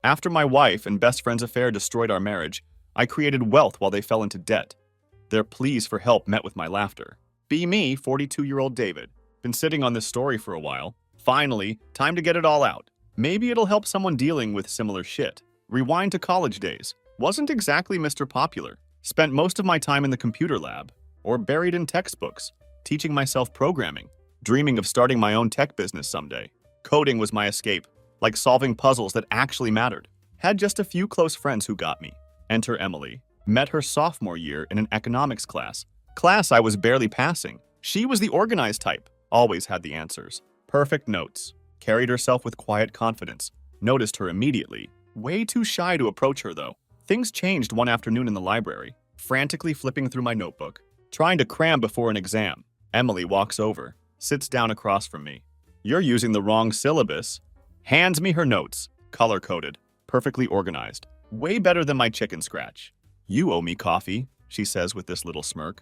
After my wife and best friend's affair destroyed our marriage, I created wealth while they fell into debt. Their pleas for help met with my laughter. Be me, 42-year-old David. Been sitting on this story for a while. Finally, time to get it all out. Maybe it'll help someone dealing with similar shit. Rewind to college days. Wasn't exactly Mr. Popular. Spent most of my time in the computer lab, or buried in textbooks, teaching myself programming, dreaming of starting my own tech business someday. Coding was my escape, like solving puzzles that actually mattered. Had just a few close friends who got me. Enter Emily. Met her sophomore year in an economics class. Class I was barely passing. She was the organized type, always had the answers. Perfect notes. Carried herself with quiet confidence. Noticed her immediately. Way too shy to approach her, though. Things changed one afternoon in the library. Frantically flipping through my notebook, trying to cram before an exam. Emily walks over, sits down across from me. You're using the wrong syllabus. Hands me her notes, color-coded, perfectly organized. Way better than my chicken scratch. You owe me coffee, she says with this little smirk.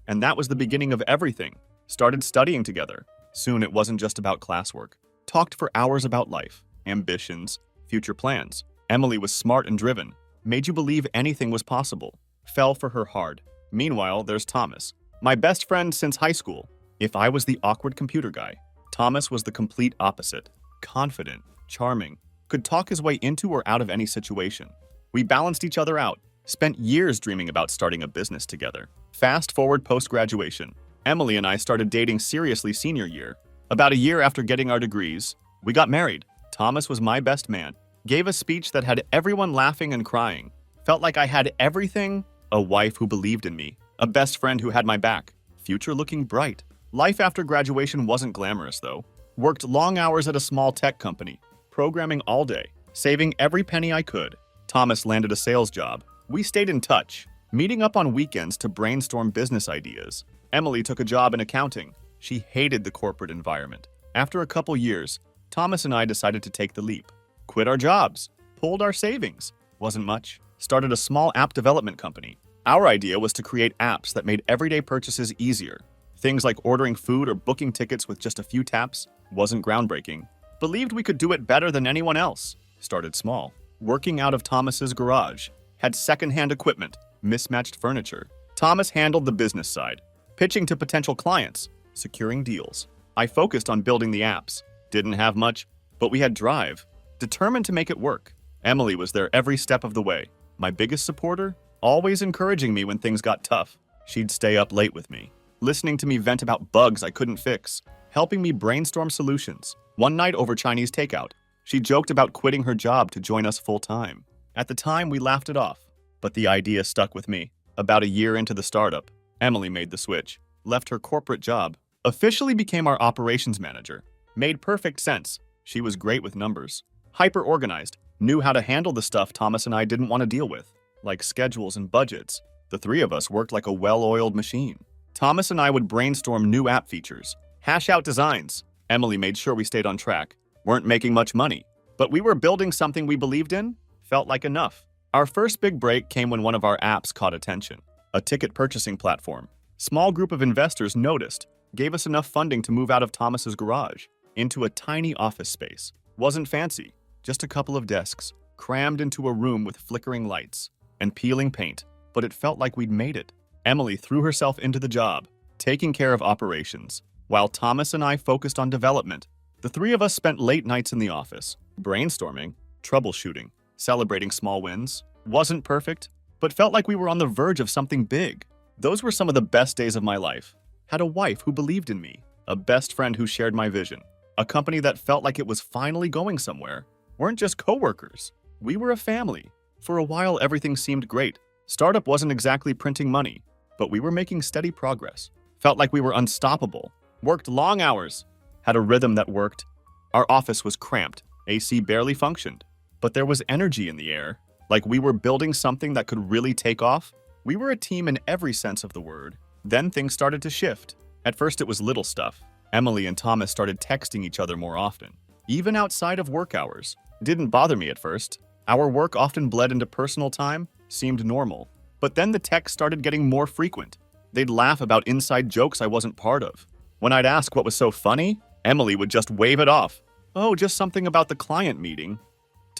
And that was the beginning of everything. Started studying together. Soon it wasn't just about classwork. Talked for hours about life, ambitions, future plans. Emily was smart and driven. Made you believe anything was possible. Fell for her hard. Meanwhile, there's Thomas, my best friend since high school. If I was the awkward computer guy, Thomas was the complete opposite. Confident, charming, could talk his way into or out of any situation. We balanced each other out, spent years dreaming about starting a business together. Fast forward post-graduation, Emily and I started dating seriously senior year. About a year after getting our degrees, we got married. Thomas was my best man. Gave a speech that had everyone laughing and crying. Felt like I had everything. A wife who believed in me. A best friend who had my back. Future looking bright. Life after graduation wasn't glamorous, though. Worked long hours at a small tech company. Programming all day. Saving every penny I could. Thomas landed a sales job. We stayed in touch. Meeting up on weekends to brainstorm business ideas. Emily took a job in accounting. She hated the corporate environment. After a couple years, Thomas and I decided to take the leap. Quit our jobs. Pulled our savings. Wasn't much. Started a small app development company. Our idea was to create apps that made everyday purchases easier. Things like ordering food or booking tickets with just a few taps. Wasn't groundbreaking. Believed we could do it better than anyone else. Started small. Working out of Thomas's garage. Had secondhand equipment. Mismatched furniture. Thomas handled the business side. Pitching to potential clients. Securing deals. I focused on building the apps. Didn't have much, but we had drive. Determined to make it work. Emily was there every step of the way. My biggest supporter, always encouraging me when things got tough. She'd stay up late with me, listening to me vent about bugs I couldn't fix, helping me brainstorm solutions. One night over Chinese takeout, she joked about quitting her job to join us full-time. At the time, we laughed it off, but the idea stuck with me. About a year into the startup, Emily made the switch, left her corporate job, officially became our operations manager. Made perfect sense. She was great with numbers. Hyper-organized, knew how to handle the stuff Thomas and I didn't want to deal with, like schedules and budgets. The three of us worked like a well-oiled machine. Thomas and I would brainstorm new app features, hash out designs. Emily made sure we stayed on track. Weren't making much money, but we were building something we believed in. Felt like enough. Our first big break came when one of our apps caught attention. A ticket purchasing platform. Small group of investors noticed, gave us enough funding to move out of Thomas's garage into a tiny office space. Wasn't fancy. Just a couple of desks, crammed into a room with flickering lights and peeling paint, but it felt like we'd made it. Emily threw herself into the job, taking care of operations, while Thomas and I focused on development. The three of us spent late nights in the office, brainstorming, troubleshooting, celebrating small wins. Wasn't perfect, but felt like we were on the verge of something big. Those were some of the best days of my life. Had a wife who believed in me, a best friend who shared my vision, a company that felt like it was finally going somewhere. Weren't just coworkers. We were a family. For a while, everything seemed great. Startup wasn't exactly printing money, but we were making steady progress. Felt like we were unstoppable. Worked long hours. Had a rhythm that worked. Our office was cramped. AC barely functioned. But there was energy in the air. Like we were building something that could really take off. We were a team in every sense of the word. Then things started to shift. At first, it was little stuff. Emily and Thomas started texting each other more often, even outside of work hours. Didn't bother me at first. Our work often bled into personal time, seemed normal. But then the texts started getting more frequent. They'd laugh about inside jokes I wasn't part of. When I'd ask what was so funny, Emily would just wave it off. Oh, just something about the client meeting.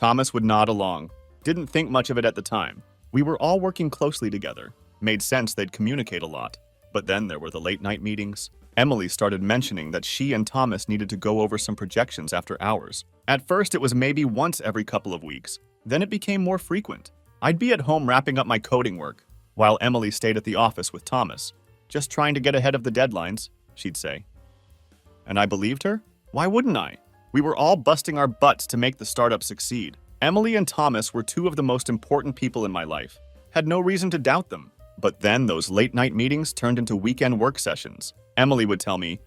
Thomas would nod along. Didn't think much of it at the time. We were all working closely together. Made sense they'd communicate a lot. But then there were the late-night meetings. Emily started mentioning that she and Thomas needed to go over some projections after hours. At first, it was maybe once every couple of weeks. Then it became more frequent. I'd be at home wrapping up my coding work, while Emily stayed at the office with Thomas. Just trying to get ahead of the deadlines, she'd say. And I believed her? Why wouldn't I? We were all busting our butts to make the startup succeed. Emily and Thomas were two of the most important people in my life. Had no reason to doubt them. But then those late-night meetings turned into weekend work sessions. Emily would tell me,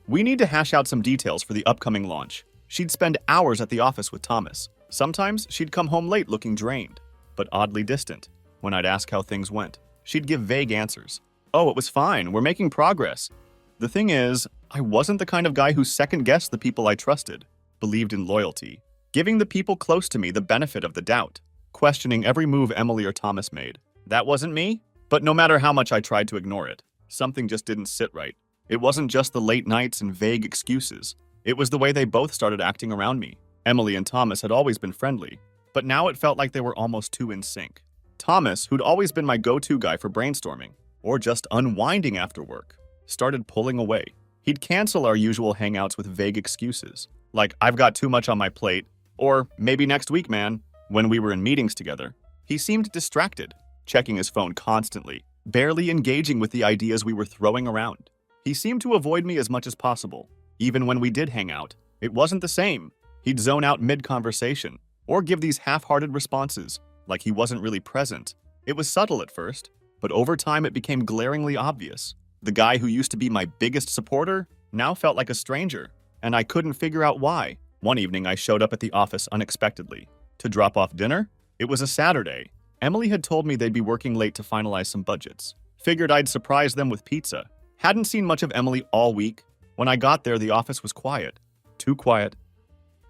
"We need to hash out some details for the upcoming launch." She'd spend hours at the office with Thomas. Sometimes she'd come home late looking drained, but oddly distant. When I'd ask how things went, she'd give vague answers. "Oh, it was fine. We're making progress." The thing is, I wasn't the kind of guy who second-guessed the people I trusted, believed in loyalty, giving the people close to me the benefit of the doubt, questioning every move Emily or Thomas made. That wasn't me. But no matter how much I tried to ignore it, something just didn't sit right. It wasn't just the late nights and vague excuses. It was the way they both started acting around me. Emily and Thomas had always been friendly, but now it felt like they were almost too in sync. Thomas, who'd always been my go-to guy for brainstorming, or just unwinding after work, started pulling away. He'd cancel our usual hangouts with vague excuses, like, "I've got too much on my plate," or "Maybe next week, man." When we were in meetings together, he seemed distracted, checking his phone constantly, barely engaging with the ideas we were throwing around. He seemed to avoid me as much as possible. Even when we did hang out, it wasn't the same. He'd zone out mid-conversation, or give these half-hearted responses, like he wasn't really present. It was subtle at first, but over time it became glaringly obvious. The guy who used to be my biggest supporter now felt like a stranger, and I couldn't figure out why. One evening I showed up at the office unexpectedly. To drop off dinner? It was a Saturday. Emily had told me they'd be working late to finalize some budgets. Figured I'd surprise them with pizza. Hadn't seen much of Emily all week. When I got there, the office was quiet. Too quiet.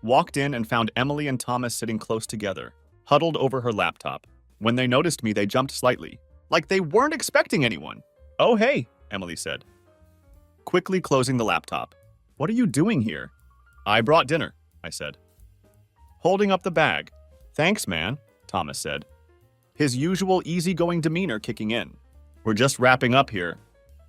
Walked in and found Emily and Thomas sitting close together, huddled over her laptop. When they noticed me, they jumped slightly, like they weren't expecting anyone. "Oh, hey," Emily said, quickly closing the laptop. "What are you doing here?" "I brought dinner," I said, holding up the bag. "Thanks, man," Thomas said, his usual easygoing demeanor kicking in. "We're just wrapping up here."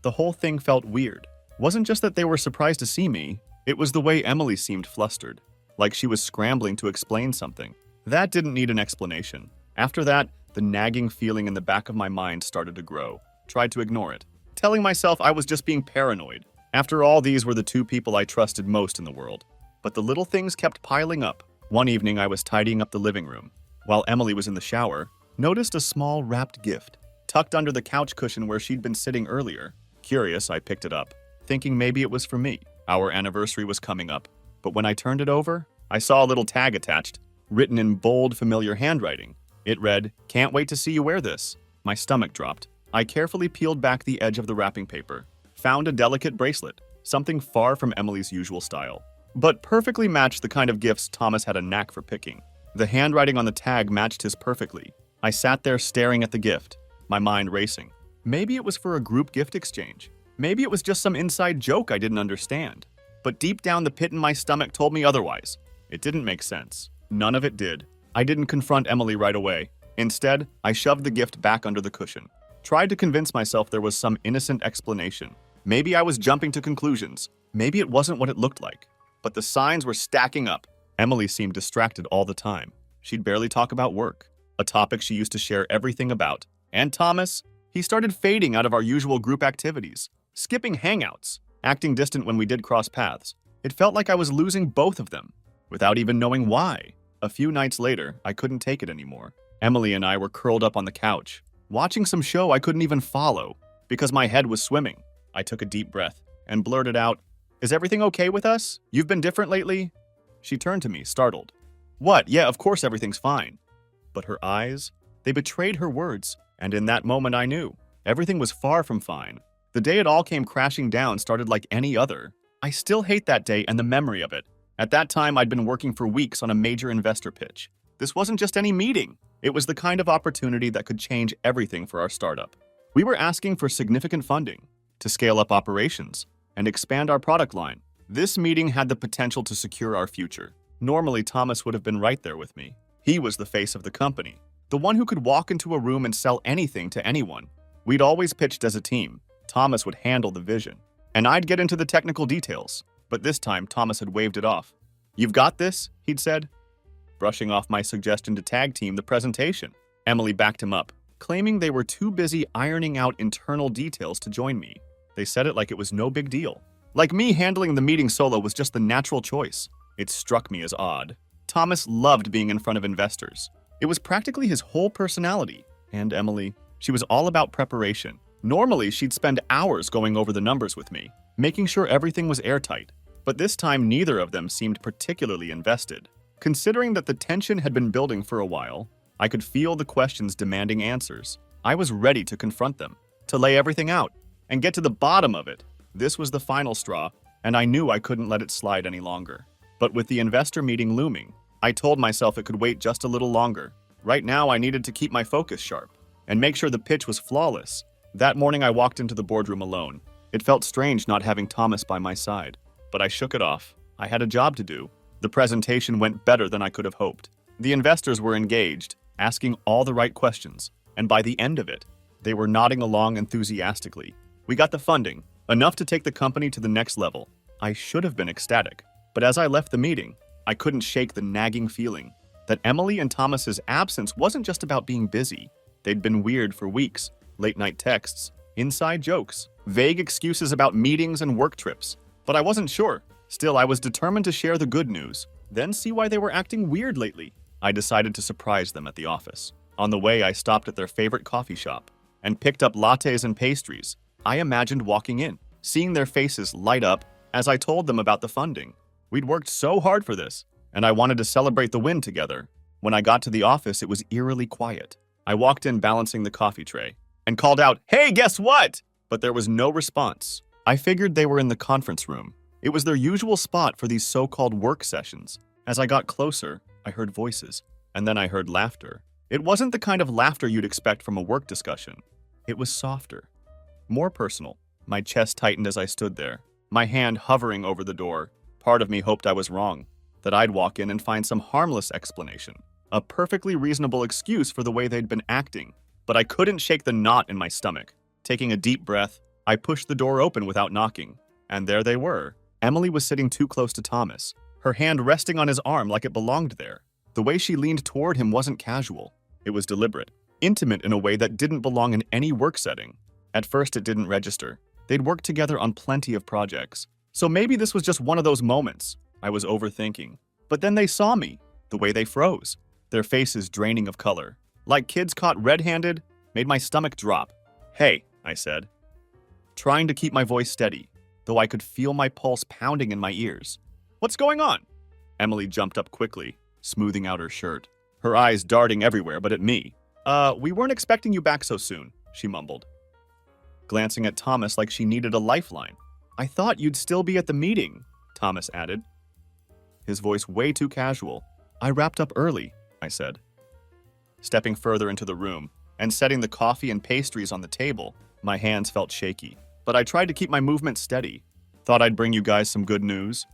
The whole thing felt weird. Wasn't just that they were surprised to see me, it was the way Emily seemed flustered, like she was scrambling to explain something. That didn't need an explanation. After that, the nagging feeling in the back of my mind started to grow. Tried to ignore it, telling myself I was just being paranoid. After all, these were the two people I trusted most in the world. But the little things kept piling up. One evening, I was tidying up the living room. While Emily was in the shower, noticed a small wrapped gift, tucked under the couch cushion where she'd been sitting earlier. Curious, I picked it up, thinking maybe it was for me. Our anniversary was coming up, but when I turned it over, I saw a little tag attached, written in bold, familiar handwriting. It read, "Can't wait to see you wear this." My stomach dropped. I carefully peeled back the edge of the wrapping paper, found a delicate bracelet, something far from Emily's usual style, but perfectly matched the kind of gifts Thomas had a knack for picking. The handwriting on the tag matched his perfectly. I sat there staring at the gift, my mind racing. Maybe it was for a group gift exchange. Maybe it was just some inside joke I didn't understand. But deep down, the pit in my stomach told me otherwise. It didn't make sense. None of it did. I didn't confront Emily right away. Instead, I shoved the gift back under the cushion. Tried to convince myself there was some innocent explanation. Maybe I was jumping to conclusions. Maybe it wasn't what it looked like. But the signs were stacking up. Emily seemed distracted all the time. She'd barely talk about work, a topic she used to share everything about. And Thomas, he started fading out of our usual group activities, skipping hangouts, acting distant when we did cross paths. It felt like I was losing both of them, without even knowing why. A few nights later, I couldn't take it anymore. Emily and I were curled up on the couch, watching some show I couldn't even follow, because my head was swimming. I took a deep breath and blurted out, "Is everything okay with us? You've been different lately?" She turned to me, startled. "What? Yeah, of course everything's fine." But her eyes, they betrayed her words, and in that moment I knew. Everything was far from fine. The day it all came crashing down started like any other. I still hate that day and the memory of it. At that time, I'd been working for weeks on a major investor pitch. This wasn't just any meeting. It was the kind of opportunity that could change everything for our startup. We were asking for significant funding to scale up operations and expand our product line. This meeting had the potential to secure our future. Normally, Thomas would have been right there with me. He was the face of the company, the one who could walk into a room and sell anything to anyone. We'd always pitched as a team. Thomas would handle the vision, and I'd get into the technical details. But this time, Thomas had waved it off. "You've got this," he'd said, brushing off my suggestion to tag team the presentation. Emily backed him up, claiming they were too busy ironing out internal details to join me. They said it like it was no big deal. Like me handling the meeting solo was just the natural choice. It struck me as odd. Thomas loved being in front of investors. It was practically his whole personality. And Emily, she was all about preparation. Normally, she'd spend hours going over the numbers with me, making sure everything was airtight. But this time, neither of them seemed particularly invested. Considering that the tension had been building for a while, I could feel the questions demanding answers. I was ready to confront them, to lay everything out, and get to the bottom of it. This was the final straw, and I knew I couldn't let it slide any longer. But with the investor meeting looming, I told myself it could wait just a little longer. Right now, I needed to keep my focus sharp and make sure the pitch was flawless. That morning, I walked into the boardroom alone. It felt strange not having Thomas by my side, but I shook it off. I had a job to do. The presentation went better than I could have hoped. The investors were engaged, asking all the right questions, and by the end of it, they were nodding along enthusiastically. We got the funding, enough to take the company to the next level. I should have been ecstatic, but as I left the meeting, I couldn't shake the nagging feeling that Emily and Thomas's absence wasn't just about being busy. They'd been weird for weeks, late-night texts, inside jokes, vague excuses about meetings and work trips. But I wasn't sure. Still, I was determined to share the good news, then see why they were acting weird lately. I decided to surprise them at the office. On the way, I stopped at their favorite coffee shop and picked up lattes and pastries. I imagined walking in, seeing their faces light up as I told them about the funding. We'd worked so hard for this, and I wanted to celebrate the win together. When I got to the office, it was eerily quiet. I walked in balancing the coffee tray and called out, "Hey, guess what?" But there was no response. I figured they were in the conference room. It was their usual spot for these so-called work sessions. As I got closer, I heard voices, and then I heard laughter. It wasn't the kind of laughter you'd expect from a work discussion. It was softer, more personal. My chest tightened as I stood there, my hand hovering over the door. Part of me hoped I was wrong, that I'd walk in and find some harmless explanation, a perfectly reasonable excuse for the way they'd been acting. But I couldn't shake the knot in my stomach. Taking a deep breath, I pushed the door open without knocking, and there they were. Emily was sitting too close to Thomas, her hand resting on his arm like it belonged there. The way she leaned toward him wasn't casual. It was deliberate, intimate in a way that didn't belong in any work setting. At first, it didn't register. They'd worked together on plenty of projects. So maybe this was just one of those moments. I was overthinking. But then they saw me, the way they froze, their faces draining of color. Like kids caught red-handed, made my stomach drop. "Hey," I said, trying to keep my voice steady, though I could feel my pulse pounding in my ears. "What's going on?" Emily jumped up quickly, smoothing out her shirt, her eyes darting everywhere but at me. We weren't expecting you back so soon," she mumbled, glancing at Thomas like she needed a lifeline. "I thought you'd still be at the meeting," Thomas added, his voice way too casual. "I wrapped up early," I said, stepping further into the room and setting the coffee and pastries on the table. My hands felt shaky, but I tried to keep my movement steady. "Thought I'd bring you guys some good news."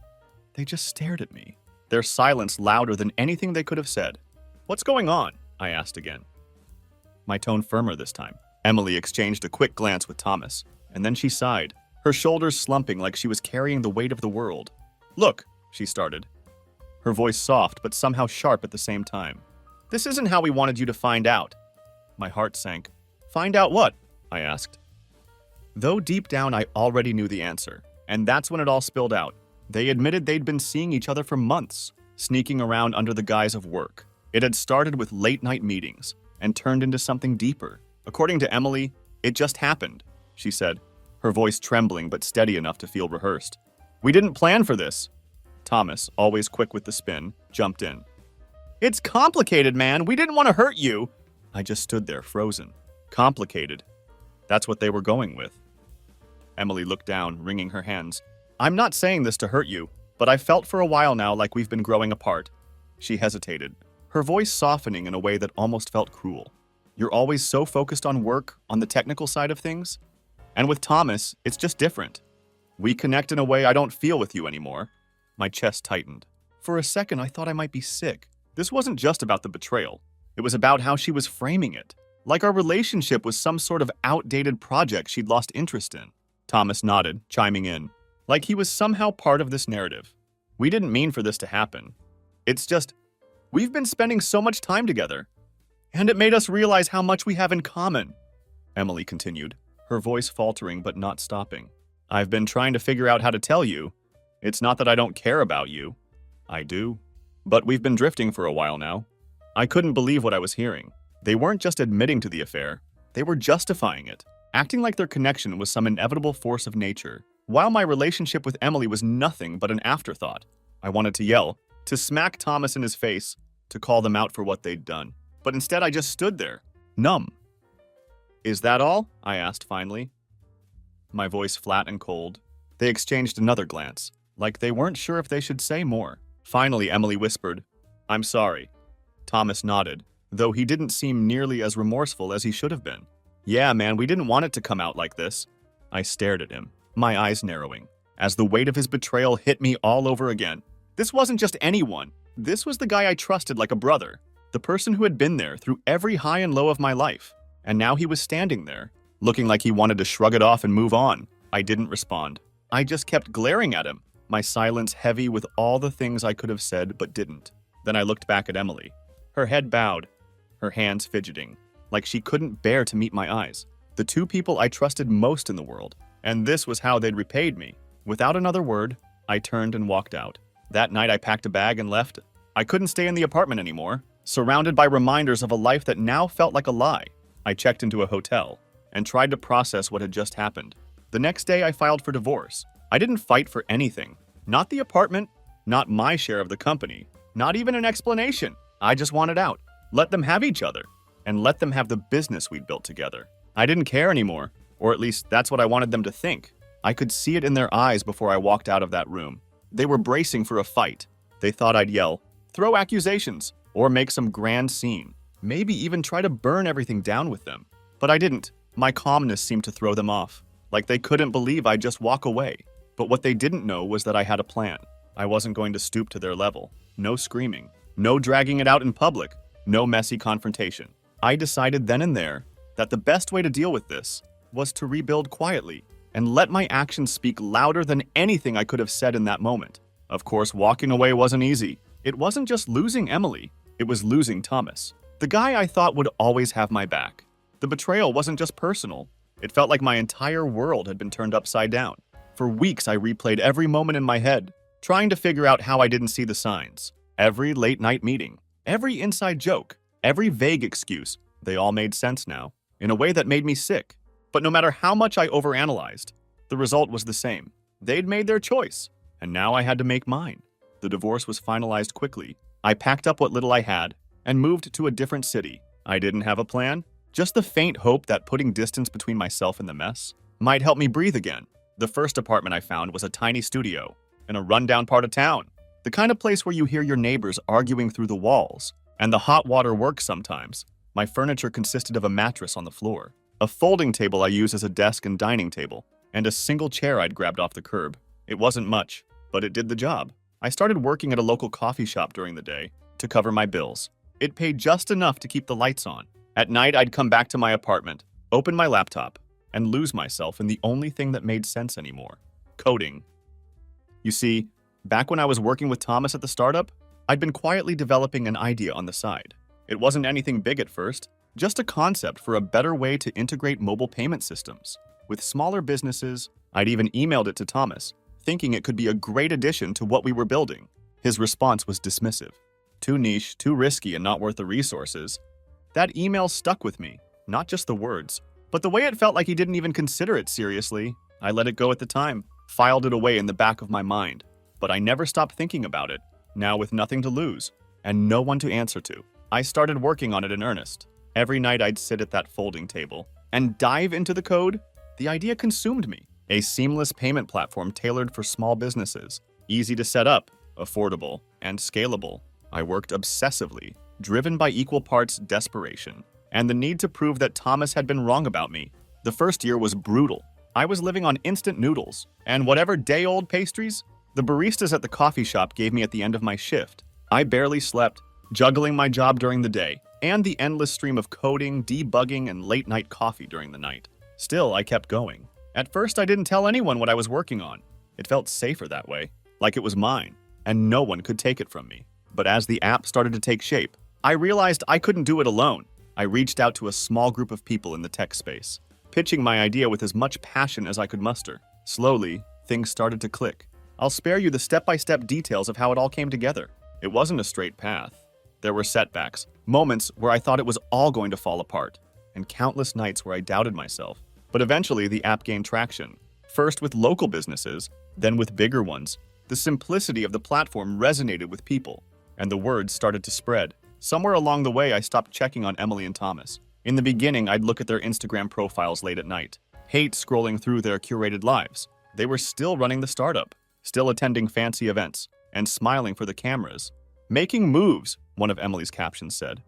They just stared at me, their silence louder than anything they could have said. "What's going on?" I asked again, my tone firmer this time. Emily exchanged a quick glance with Thomas, and then she sighed, her shoulders slumping like she was carrying the weight of the world. "Look," she started, her voice soft but somehow sharp at the same time. "This isn't how we wanted you to find out." My heart sank. "Find out what?" I asked, though deep down I already knew the answer. And that's when it all spilled out. They admitted they'd been seeing each other for months, sneaking around under the guise of work. It had started with late-night meetings and turned into something deeper. According to Emily, it just happened, she said, her voice trembling but steady enough to feel rehearsed. "We didn't plan for this." Thomas, always quick with the spin, jumped in. "It's complicated, man. We didn't want to hurt you." I just stood there, frozen. Complicated. That's what they were going with. Emily looked down, wringing her hands. "I'm not saying this to hurt you, but I've felt for a while now like we've been growing apart." She hesitated, her voice softening in a way that almost felt cruel. "You're always so focused on work, on the technical side of things. And with Thomas, it's just different. We connect in a way I don't feel with you anymore." My chest tightened. For a second, I thought I might be sick. This wasn't just about the betrayal. It was about how she was framing it. Like our relationship was some sort of outdated project she'd lost interest in. Thomas nodded, chiming in. Like he was somehow part of this narrative. We didn't mean for this to happen. It's just, we've been spending so much time together. And it made us realize how much we have in common. Emily continued, her voice faltering but not stopping. I've been trying to figure out how to tell you. It's not that I don't care about you. I do. But we've been drifting for a while now. I couldn't believe what I was hearing. They weren't just admitting to the affair. They were justifying it, acting like their connection was some inevitable force of nature. While my relationship with Emily was nothing but an afterthought. I wanted to yell, to smack Thomas in his face, to call them out for what they'd done. But instead I just stood there, numb. Is that all? I asked finally. My voice flat and cold. They exchanged another glance, like they weren't sure if they should say more. Finally, Emily whispered, I'm sorry. Thomas nodded, though he didn't seem nearly as remorseful as he should have been. Yeah, man, we didn't want it to come out like this. I stared at him, my eyes narrowing, as the weight of his betrayal hit me all over again. This wasn't just anyone. This was the guy I trusted like a brother, the person who had been there through every high and low of my life. And now he was standing there, looking like he wanted to shrug it off and move on. I didn't respond. I just kept glaring at him, my silence heavy with all the things I could have said but didn't. Then I looked back at Emily, her head bowed, her hands fidgeting, like she couldn't bear to meet my eyes. The two people I trusted most in the world, and this was how they'd repaid me. Without another word, I turned and walked out. That night I packed a bag and left. I couldn't stay in the apartment anymore, surrounded by reminders of a life that now felt like a lie. I checked into a hotel and tried to process what had just happened. The next day I filed for divorce. I didn't fight for anything. Not the apartment, not my share of the company, not even an explanation. I just wanted out. Let them have each other, and let them have the business we'd built together. I didn't care anymore, or at least that's what I wanted them to think. I could see it in their eyes before I walked out of that room. They were bracing for a fight. They thought I'd yell, throw accusations, or make some grand scene. Maybe even try to burn everything down with them. But I didn't. My calmness seemed to throw them off, like they couldn't believe I'd just walk away. But what they didn't know was that I had a plan. I wasn't going to stoop to their level. No screaming. No dragging it out in public. No messy confrontation. I decided then and there that the best way to deal with this was to rebuild quietly and let my actions speak louder than anything I could have said in that moment. Of course, walking away wasn't easy. It wasn't just losing Emily. It was losing Thomas, the guy I thought would always have my back. The betrayal wasn't just personal. It felt like my entire world had been turned upside down. For weeks, I replayed every moment in my head, trying to figure out how I didn't see the signs. Every late-night meeting, every inside joke, every vague excuse, they all made sense now, in a way that made me sick. But no matter how much I overanalyzed, the result was the same. They'd made their choice, and now I had to make mine. The divorce was finalized quickly. I packed up what little I had and moved to a different city. I didn't have a plan, just the faint hope that putting distance between myself and the mess might help me breathe again. The first apartment I found was a tiny studio in a rundown part of town, the kind of place where you hear your neighbors arguing through the walls, and the hot water works sometimes. My furniture consisted of a mattress on the floor, a folding table I use as a desk and dining table, and a single chair I'd grabbed off the curb. It wasn't much, but it did the job. I started working at a local coffee shop during the day to cover my bills. It paid just enough to keep the lights on. At night, I'd come back to my apartment, open my laptop, and lose myself in the only thing that made sense anymore: coding. You see, back when I was working with Thomas at the startup, I'd been quietly developing an idea on the side. It wasn't anything big at first, just a concept for a better way to integrate mobile payment systems with smaller businesses. I'd even emailed it to Thomas, thinking it could be a great addition to what we were building. His response was dismissive. Too niche, too risky, and not worth the resources. That email stuck with me, not just the words, but the way it felt like he didn't even consider it seriously. I let it go at the time, filed it away in the back of my mind, but I never stopped thinking about it, now with nothing to lose, and no one to answer to. I started working on it in earnest. Every night I'd sit at that folding table and dive into the code. The idea consumed me. A seamless payment platform tailored for small businesses, easy to set up, affordable, and scalable. I worked obsessively, driven by equal parts desperation and the need to prove that Thomas had been wrong about me. The first year was brutal. I was living on instant noodles and whatever day-old pastries the baristas at the coffee shop gave me at the end of my shift. I barely slept, juggling my job during the day, and the endless stream of coding, debugging, and late-night coffee during the night. Still, I kept going. At first, I didn't tell anyone what I was working on. It felt safer that way, like it was mine, and no one could take it from me. But as the app started to take shape, I realized I couldn't do it alone. I reached out to a small group of people in the tech space, pitching my idea with as much passion as I could muster. Slowly, things started to click. I'll spare you the step-by-step details of how it all came together. It wasn't a straight path. There were setbacks, moments where I thought it was all going to fall apart, and countless nights where I doubted myself. But eventually, the app gained traction. First with local businesses, then with bigger ones. The simplicity of the platform resonated with people, and the word started to spread. Somewhere along the way, I stopped checking on Emily and Thomas. In the beginning, I'd look at their Instagram profiles late at night, hate scrolling through their curated lives. They were still running the startup, still attending fancy events, and smiling for the cameras. Making moves, one of Emily's captions said.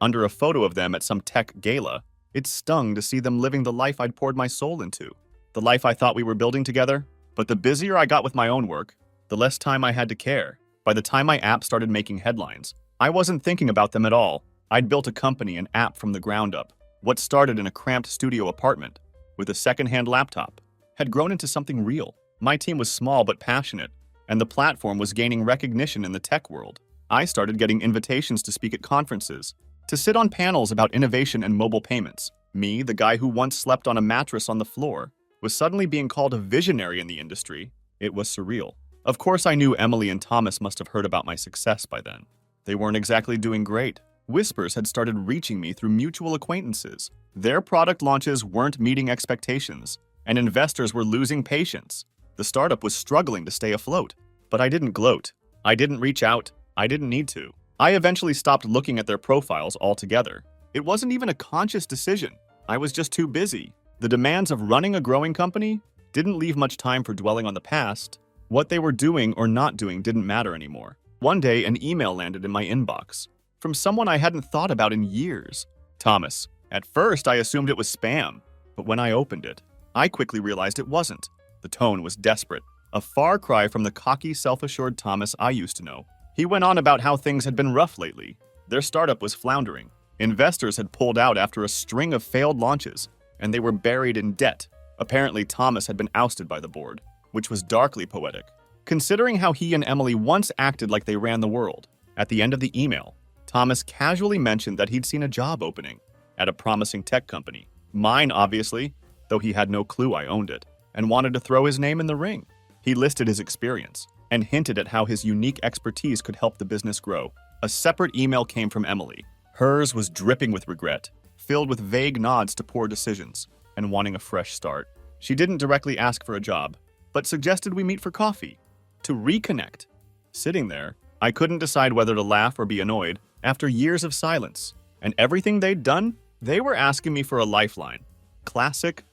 Under a photo of them at some tech gala, it stung to see them living the life I'd poured my soul into, the life I thought we were building together. But the busier I got with my own work, the less time I had to care. By the time my app started making headlines, I wasn't thinking about them at all. I'd built a company and app from the ground up. What started in a cramped studio apartment with a second-hand laptop had grown into something real. My team was small but passionate, and the platform was gaining recognition in the tech world. I started getting invitations to speak at conferences, to sit on panels about innovation and mobile payments. Me, the guy who once slept on a mattress on the floor, was suddenly being called a visionary in the industry. It was surreal. Of course, I knew Emily and Thomas must have heard about my success by then. They weren't exactly doing great. Whispers had started reaching me through mutual acquaintances. Their product launches weren't meeting expectations, and investors were losing patience. The startup was struggling to stay afloat. But I didn't gloat. I didn't reach out. I didn't need to. I eventually stopped looking at their profiles altogether. It wasn't even a conscious decision. I was just too busy. The demands of running a growing company didn't leave much time for dwelling on the past. What they were doing or not doing didn't matter anymore. One day, an email landed in my inbox from someone I hadn't thought about in years. Thomas. At first, I assumed it was spam, but when I opened it, I quickly realized it wasn't. The tone was desperate, a far cry from the cocky, self-assured Thomas I used to know. He went on about how things had been rough lately. Their startup was floundering. Investors had pulled out after a string of failed launches, and they were buried in debt. Apparently, Thomas had been ousted by the board, which was darkly poetic, considering how he and Emily once acted like they ran the world. At the end of the email, Thomas casually mentioned that he'd seen a job opening at a promising tech company. Mine, obviously, though he had no clue I owned it, and wanted to throw his name in the ring. He listed his experience and hinted at how his unique expertise could help the business grow. A separate email came from Emily. Hers was dripping with regret, filled with vague nods to poor decisions and wanting a fresh start. She didn't directly ask for a job, but suggested we meet for coffee, to reconnect. Sitting there, I couldn't decide whether to laugh or be annoyed. After years of silence and everything they'd done, they were asking me for a lifeline. Classic.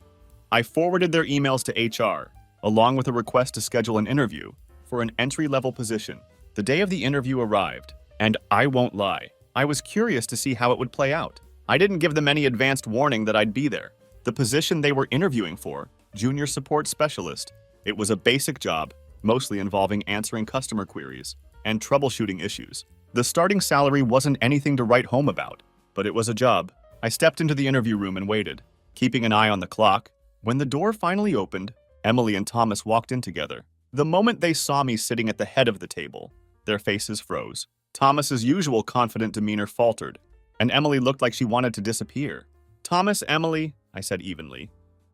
I forwarded their emails to HR, along with a request to schedule an interview for an entry-level position. The day of the interview arrived, and I won't lie, I was curious to see how it would play out. I didn't give them any advanced warning that I'd be there. The position they were interviewing for, junior support specialist. It was a basic job, mostly involving answering customer queries and troubleshooting issues. The starting salary wasn't anything to write home about, but it was a job. I stepped into the interview room and waited, keeping an eye on the clock. When the door finally opened, Emily and Thomas walked in together. The moment they saw me sitting at the head of the table, their faces froze. Thomas's usual confident demeanor faltered, and Emily looked like she wanted to disappear. Thomas, Emily, I said evenly,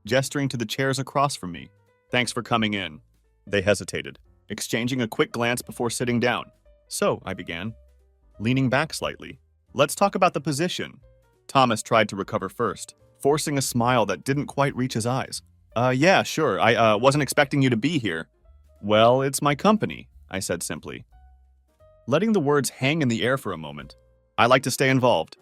gesturing to the chairs across from me. Thanks for coming in. They hesitated, exchanging a quick glance before sitting down. So, I began, leaning back slightly. Let's talk about the position. Thomas tried to recover first, forcing a smile that didn't quite reach his eyes. Yeah, sure. I wasn't expecting you to be here. Well, it's my company, I said simply, letting the words hang in the air for a moment. I like to stay involved.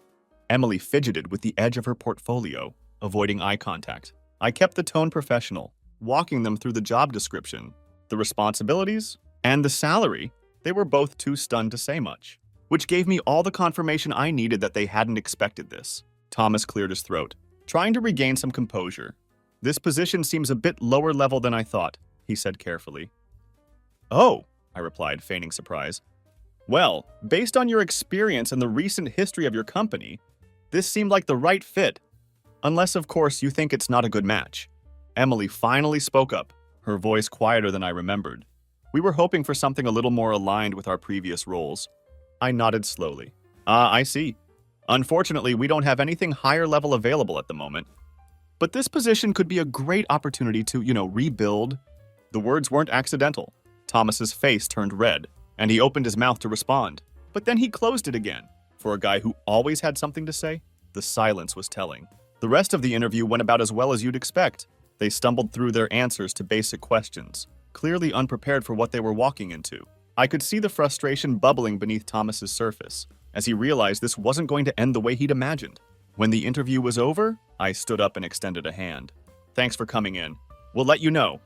Emily fidgeted with the edge of her portfolio, avoiding eye contact. I kept the tone professional, walking them through the job description, the responsibilities, and the salary. They were both too stunned to say much, which gave me all the confirmation I needed that they hadn't expected this. Thomas cleared his throat, trying to regain some composure. This position seems a bit lower level than I thought, he said carefully. Oh, I replied, feigning surprise. Well, based on your experience and the recent history of your company, this seemed like the right fit. Unless, of course, you think it's not a good match. Emily finally spoke up, her voice quieter than I remembered. We were hoping for something a little more aligned with our previous roles. I nodded slowly. I see. Unfortunately, we don't have anything higher level available at the moment. But this position could be a great opportunity to, rebuild. The words weren't accidental. Thomas's face turned red, and he opened his mouth to respond. But then he closed it again. For a guy who always had something to say, the silence was telling. The rest of the interview went about as well as you'd expect. They stumbled through their answers to basic questions, clearly unprepared for what they were walking into. I could see the frustration bubbling beneath Thomas's surface, as he realized this wasn't going to end the way he'd imagined. When the interview was over, I stood up and extended a hand. Thanks for coming in. We'll let you know.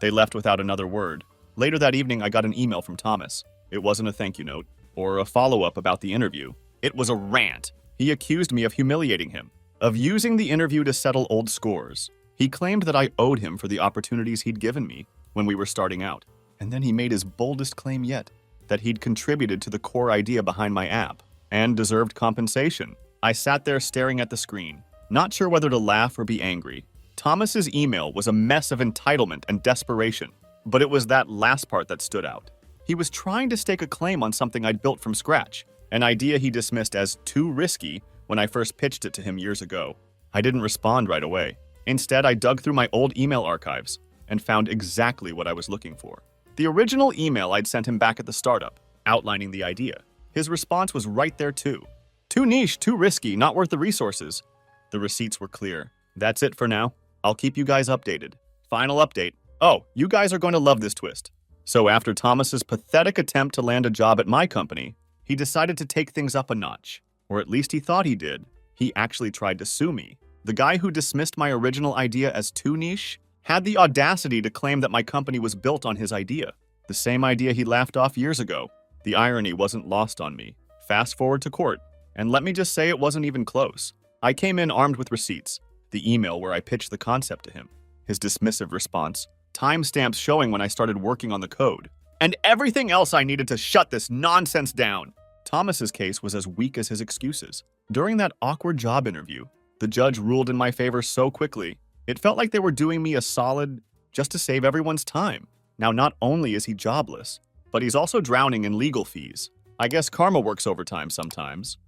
They left without another word. Later that evening, I got an email from Thomas. It wasn't a thank you note or a follow-up about the interview. It was a rant. He accused me of humiliating him, of using the interview to settle old scores. He claimed that I owed him for the opportunities he'd given me when we were starting out. And then he made his boldest claim yet, that he'd contributed to the core idea behind my app and deserved compensation. I sat there staring at the screen, not sure whether to laugh or be angry. Thomas's email was a mess of entitlement and desperation, but it was that last part that stood out. He was trying to stake a claim on something I'd built from scratch, an idea he dismissed as too risky when I first pitched it to him years ago. I didn't respond right away. Instead, I dug through my old email archives and found exactly what I was looking for. The original email I'd sent him back at the startup, outlining the idea. His response was right there too. Too niche, too risky, not worth the resources. The receipts were clear. That's it for now. I'll keep you guys updated. Final update. Oh, you guys are going to love this twist. So after Thomas's pathetic attempt to land a job at my company, he decided to take things up a notch. Or at least he thought he did. He actually tried to sue me. The guy who dismissed my original idea as too niche had the audacity to claim that my company was built on his idea. The same idea he laughed off years ago. The irony wasn't lost on me. Fast forward to court, and let me just say it wasn't even close. I came in armed with receipts, the email where I pitched the concept to him, his dismissive response, timestamps showing when I started working on the code, and everything else I needed to shut this nonsense down. Thomas's case was as weak as his excuses. During that awkward job interview, the judge ruled in my favor so quickly, it felt like they were doing me a solid just to save everyone's time. Now, not only is he jobless, but he's also drowning in legal fees. I guess karma works overtime sometimes.